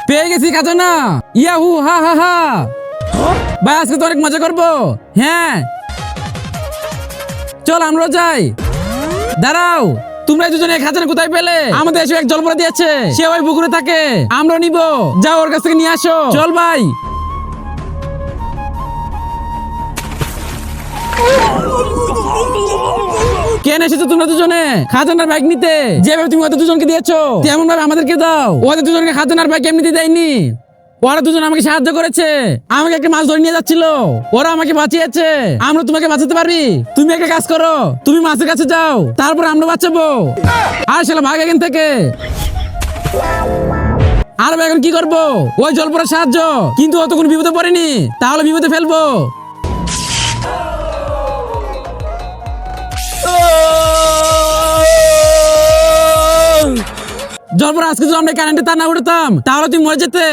পেয়ে গেছি খাজানা। ইয়াহু হা হা হা। ভাই আজকে তো অনেক মজা করবো। হ্যাঁ চল আমরা যাই। দাঁড়াও, তোমরা দুজনে খাজানা কোথায় পেলে? আমাদের এসে এক জলপরা দিয়েছে, সে ওই পুকুরে থাকে। আমরা নিব, যাও ওর কাছ থেকে নিয়ে আসো। চল ভাই। কেন এসেছো তোমরা দুজনে খাজানার ব্যাগ নিতে? যেভাবে তুমি ওদের দুজনকে দিয়েছো তেমন ভাবে আমাদেরকে দাও। ওদের দুজনকে খাজানার ব্যাগ এমনিতে দেয়নি। ওরা দুজন আমাকে সাহায্য করেছে। আমাকে একটা মাছ ধরে নিয়ে যাচ্ছিল, ওরা আমাকে বাঁচিয়েছে। আমরা তোমাকে বাঁচাতে পারি। তুমি একটা কাজ করো, তুমি মাছের কাছে যাও, তারপর আমরা বাঁচাবো। আর শালা ভাগ এখান থেকে। আর ভাই এখন কি করবো? ওই জলপরার সাহায্য, কিন্তু অত কোনো বিপদে পড়েনি, তাহলে বিপদে ফেলবো। জলপরা আজকে যদি আমরা কারেন্টে তার না উঠতাম তাহলে তুমি মরে যেতে।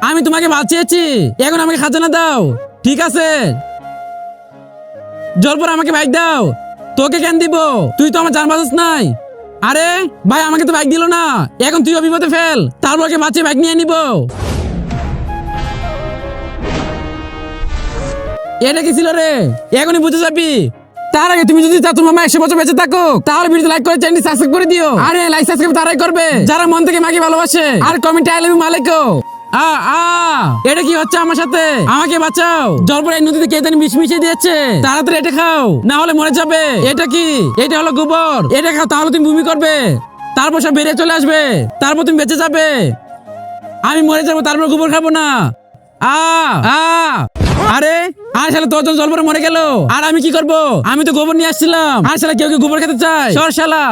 আমি তোমাকে বাঁচিয়েছি, এখন আমাকে খাজানা দাও। ঠিক আছে জলপরা, আমাকে বাইক দাও। তোকে কেন দিব? তুই তো আমার জান বাঁচাস নাই। আরে ভাই আমাকে তো বাইক দিল না, এখন তুইও বিপদে ফেল, তারপর ওকে বাঁচিয়ে বাইক নিয়ে নিব। এটা কি ছিল রে? এখনই বুঝে যাবি। তার আগে তুমি যদি চাও তোমার মা 100 বছর বেঁচে থাকো তাহলে ভিডিও লাইক করে চ্যানেল সাবস্ক্রাইব করে দিও। আরে লাইক সাবস্ক্রাইব তারাই করবে যারা মন থেকে মাকে ভালোবাসে। আর কমেন্টে আই লাভ ইউ মালিকো। এটা কি হচ্ছে আমার সাথে? আমাকে বাঁচাও। জলপরা এই নদীতে কে জানি বিষ মিশিয়ে দিয়েছে। তাড়াতাড়ি এটা খাও, না হলে মরে যাবে। এটা কি? এটা হলো গোবর। এটা খাও, তাহলে তুমি বমি করবে, তারপর সব বেরিয়ে চলে আসবে, তারপর তুমি বেঁচে যাবে। আমি মরে যাবো, তারপর গোবর খাবো না। আরে আর শালা তোর জলপরা মরে গেল, আর আমি কি করব? আমি তো গোবর নিয়ে আসছিলাম। আর শালা কেউ কেউ গোবর খেতে চায়। সর শালা।